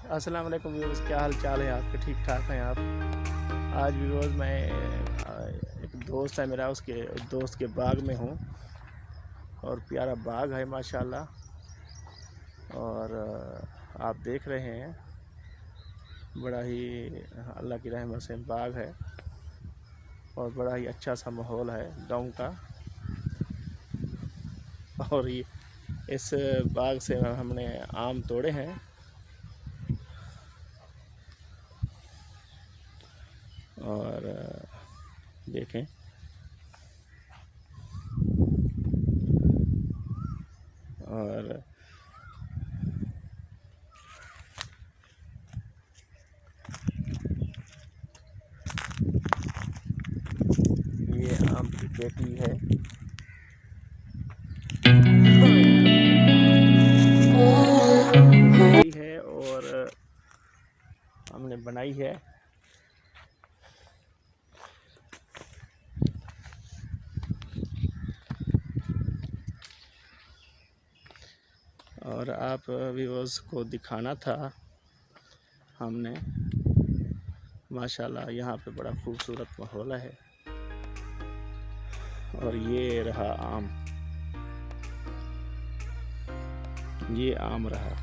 अस्सलाम वालेकुम व्यूअर्स, क्या हाल चाल है आपके? ठीक ठाक हैं आप? आज व्यूअर्स मैं एक दोस्त है मेरा, उसके दोस्त के बाग में हूँ और प्यारा बाग है माशाल्लाह। और आप देख रहे हैं बड़ा ही अल्लाह की रहमत से बाग है और बड़ा ही अच्छा सा माहौल है गाँव का। और ये इस बाग से हमने आम तोड़े हैं और देखें और ये आम की पेटी है। है और हमने बनाई है। और आप व्यूअर्स को दिखाना था हमने, माशाल्लाह यहाँ पे बड़ा खूबसूरत माहौल है। और ये रहा आम, ये आम रहा।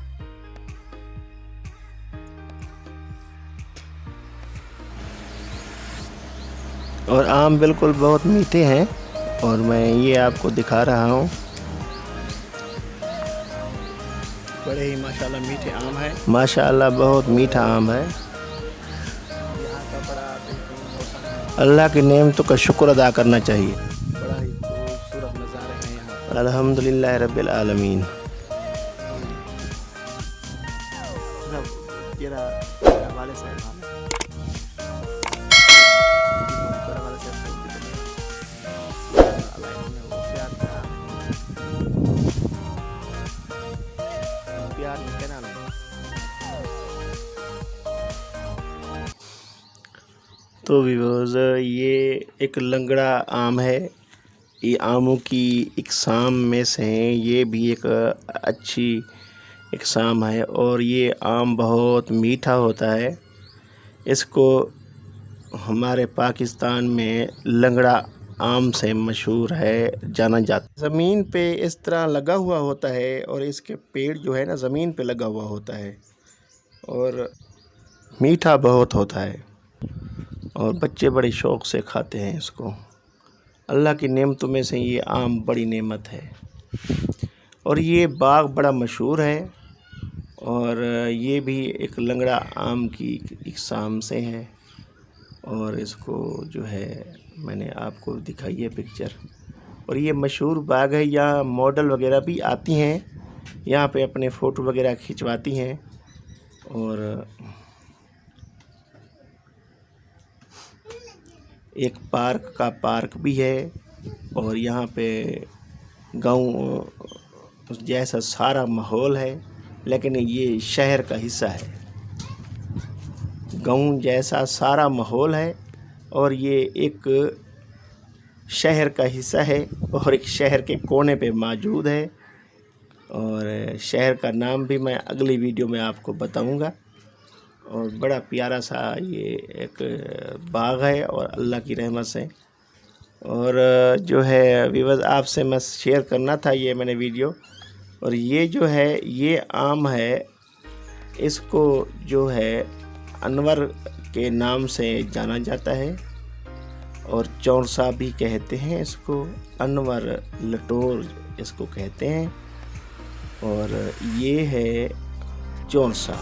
और आम बिल्कुल बहुत मीठे हैं और मैं ये आपको दिखा रहा हूँ। बड़े ही माशाल्लाह मीठे आम है, माशाल्लाह बहुत मीठा आम है। यहाँ का बड़ा बेहतरीन मौसम है, अल्लाह की नेमतों का शुक्र अदा करना चाहिए। बड़ा ही खूबसूरत नज़ारे हैं यहाँ। अल्हम्दुलिल्लाह रब्बिल आलमीन। तेरा वाले साहब तो व्यूअर्स, ये एक लंगड़ा आम है। ये आमों की इकसाम में से ये भी एक अच्छी इकसाम है और ये आम बहुत मीठा होता है। इसको हमारे पाकिस्तान में लंगड़ा आम से मशहूर है, जाना जाता। ज़मीन पे इस तरह लगा हुआ होता है और इसके पेड़ जो है ना ज़मीन पे लगा हुआ होता है और मीठा बहुत होता है और बच्चे बड़े शौक़ से खाते हैं इसको। अल्लाह की नेमतों में से ये आम बड़ी नेमत है और ये बाग बड़ा मशहूर है। और ये भी एक लंगड़ा आम की इकसाम से है और इसको जो है मैंने आपको दिखाई है पिक्चर। और ये मशहूर बाग है, यहाँ मॉडल वगैरह भी आती हैं, यहाँ पे अपने फ़ोटो वगैरह खिंचवाती हैं। और एक पार्क भी है और यहाँ पे गाँव जैसा सारा माहौल है, लेकिन ये शहर का हिस्सा है। गाँव जैसा सारा माहौल है और ये एक शहर का हिस्सा है और एक शहर के कोने पे मौजूद है। और शहर का नाम भी मैं अगली वीडियो में आपको बताऊंगा। और बड़ा प्यारा सा ये एक बाग है और अल्लाह की रहमत से। और जो है व्यूअर्स, आपसे मैं शेयर करना था ये मैंने वीडियो। और ये जो है ये आम है, इसको जो है अनवर के नाम से जाना जाता है और चौरसा भी कहते हैं इसको, अनवर लटोर इसको कहते हैं। और ये है चौरसा,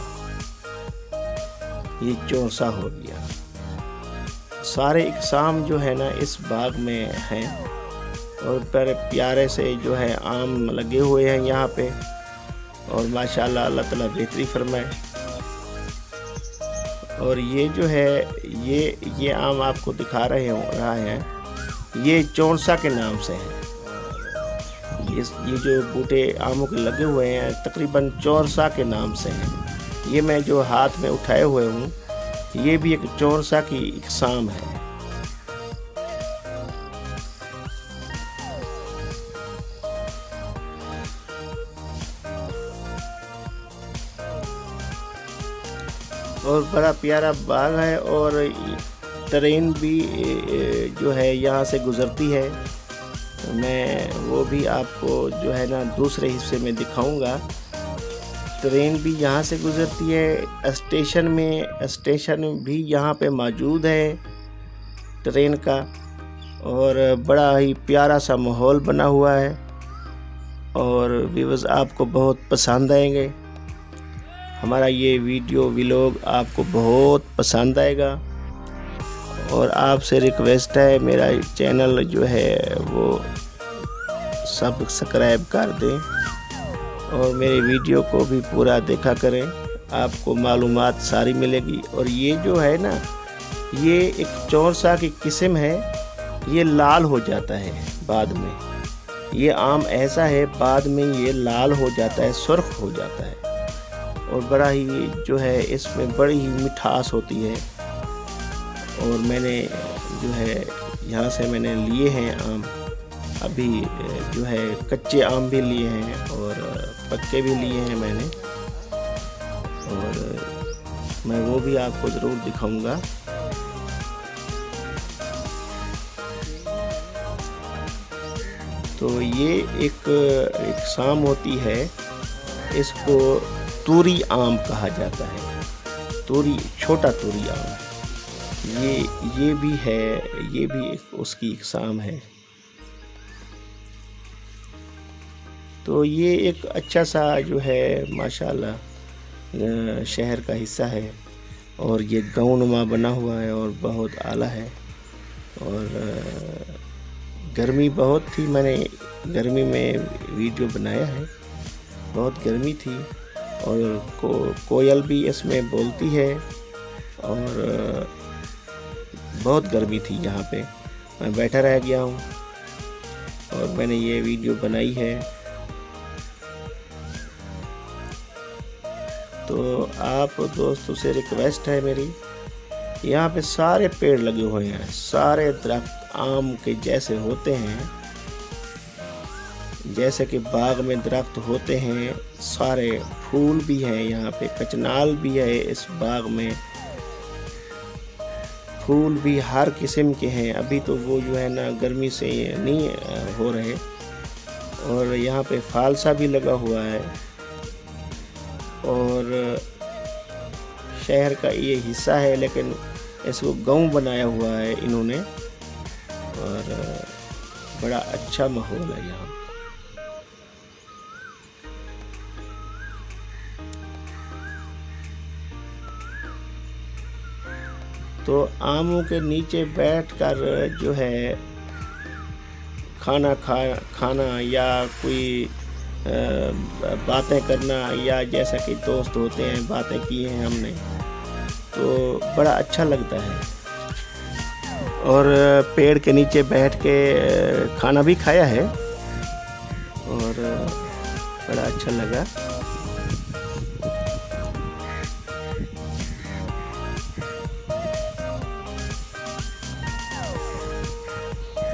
ये चौरसा हो गया। सारे इकसाम जो है ना इस बाग में हैं और बड़े प्यारे से जो है आम लगे हुए हैं यहाँ पे। और माशाल्लाह अल्लाह ताला बेहतरी फरमाए। और ये जो है ये आम आपको दिखा रहा है, ये चौरसा के नाम से है। ये जो बूटे आमों के लगे हुए हैं तकरीबन चौरसा के नाम से हैं। ये मैं जो हाथ में उठाए हुए हूँ ये भी एक चौरसा की इकसाम है। और बड़ा प्यारा बाग है। और ट्रेन भी जो है यहाँ से गुज़रती है। मैं वो भी आपको जो है ना दूसरे हिस्से में दिखाऊंगा। ट्रेन भी यहाँ से गुज़रती है। स्टेशन भी यहाँ पे मौजूद है ट्रेन का। और बड़ा ही प्यारा सा माहौल बना हुआ है और व्यूअर्स आपको बहुत पसंद आएंगे। हमारा ये वीडियो व्लॉग आपको बहुत पसंद आएगा। और आपसे रिक्वेस्ट है, मेरा चैनल जो है वो सब्सक्राइब कर दें और मेरे वीडियो को भी पूरा देखा करें, आपको मालूमात सारी मिलेगी। और ये जो है ना, ये एक चौरसा की किस्म है, ये लाल हो जाता है बाद में। ये आम ऐसा है बाद में ये लाल हो जाता है, सुर्ख हो जाता है और बड़ा ही जो है इसमें बड़ी ही मिठास होती है। और मैंने जो है यहाँ से मैंने लिए हैं आम, अभी जो है कच्चे आम भी लिए हैं और पक्के भी लिए हैं मैंने, और मैं वो भी आपको ज़रूर दिखाऊंगा। तो ये एक शाम होती है, इसको तूरी आम कहा जाता है। तूरी, छोटा तूरी आम, ये भी है, ये भी उसकी एक शाम है। तो ये एक अच्छा सा जो है माशाल्लाह शहर का हिस्सा है और ये गाँव नुमा बना हुआ है और बहुत आला है। और गर्मी बहुत थी, मैंने गर्मी में वीडियो बनाया है, बहुत गर्मी थी। और कोयल भी इसमें बोलती है और बहुत गर्मी थी यहाँ पे। मैं बैठा रह गया हूँ और मैंने ये वीडियो बनाई है। तो आप दोस्तों से रिक्वेस्ट है मेरी, यहाँ पे सारे पेड़ लगे हुए हैं, सारे दरख्त आम के जैसे होते हैं, जैसे कि बाग में दरख्त होते हैं। सारे फूल भी हैं यहाँ पे, कचनाल भी है इस बाग में, फूल भी हर किस्म के हैं। अभी तो वो जो है ना गर्मी से नहीं हो रहे। और यहाँ पे फालसा भी लगा हुआ है और शहर का ये हिस्सा है, लेकिन इसको गांव बनाया हुआ है इन्होंने और बड़ा अच्छा माहौल है यहाँ। तो आमों के नीचे बैठकर जो है खाना या कोई बातें करना, या जैसा कि दोस्त होते हैं बातें की हैं हमने, तो बड़ा अच्छा लगता है। और पेड़ के नीचे बैठ के खाना भी खाया है और बड़ा अच्छा लगा।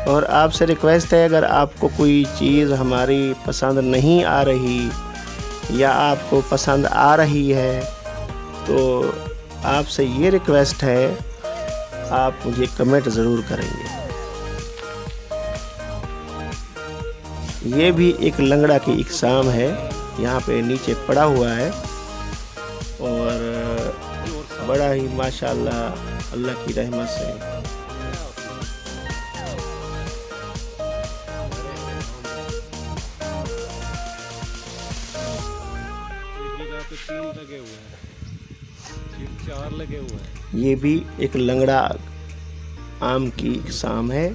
और आपसे रिक्वेस्ट है, अगर आपको कोई चीज़ हमारी पसंद नहीं आ रही या आपको पसंद आ रही है, तो आपसे ये रिक्वेस्ट है, आप मुझे कमेंट ज़रूर करेंगे। ये भी एक लंगड़ा की इकसाम है, यहाँ पे नीचे पड़ा हुआ है और बड़ा ही माशाल्लाह अल्लाह की रहमत से लगे हुए हैं, 4 लगे हुए हैं। ये भी एक लंगड़ा आम की इकसाम है।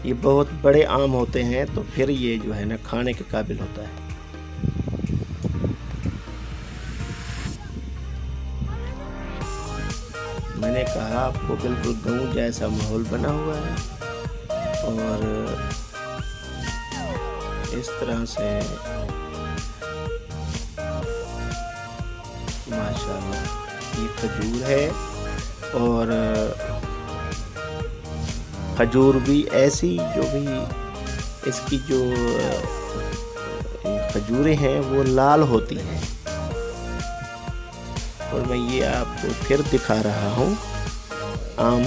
ये बहुत बड़े आम होते हैं, तो फिर ये जो है ना खाने के काबिल होता है। मैंने कहा आपको बिल्कुल गाँव जैसा माहौल बना हुआ है और इस तरह से माशाल्लाह ये खजूर है। और खजूर भी ऐसी जो भी इसकी जो खजूरें हैं वो लाल होती हैं। और मैं ये आपको फिर दिखा रहा हूँ आम।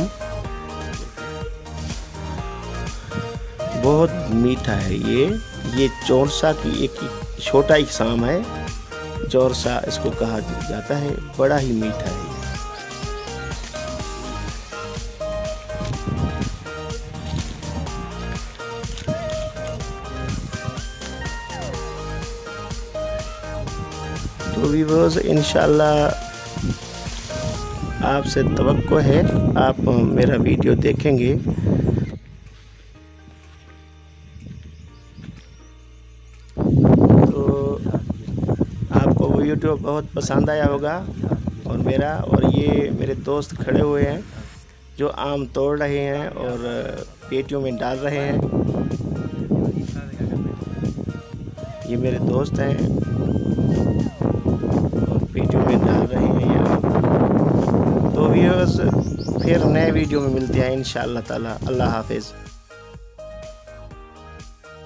बहुत मीठा है ये चौरसा की एक छोटा ही आम है, चौरसा इसको कहा जाता है। बड़ा ही मीठा है ये। तो व्यूअर्स, इंशाल्लाह आपसे तवक्को है आप मेरा वीडियो देखेंगे। तो आपको वो वीडियो बहुत पसंद आया होगा। और ये मेरे दोस्त खड़े हुए हैं जो आम तोड़ रहे हैं और पेटियों में डाल रहे हैं। ये मेरे दोस्त हैं और पेटियों में डाल रहे हैं ये आम। तो व्यूअर्स, फिर नए वीडियो में मिलते हैं इंशाअल्लाह ताला। अल्लाह हाफिज़।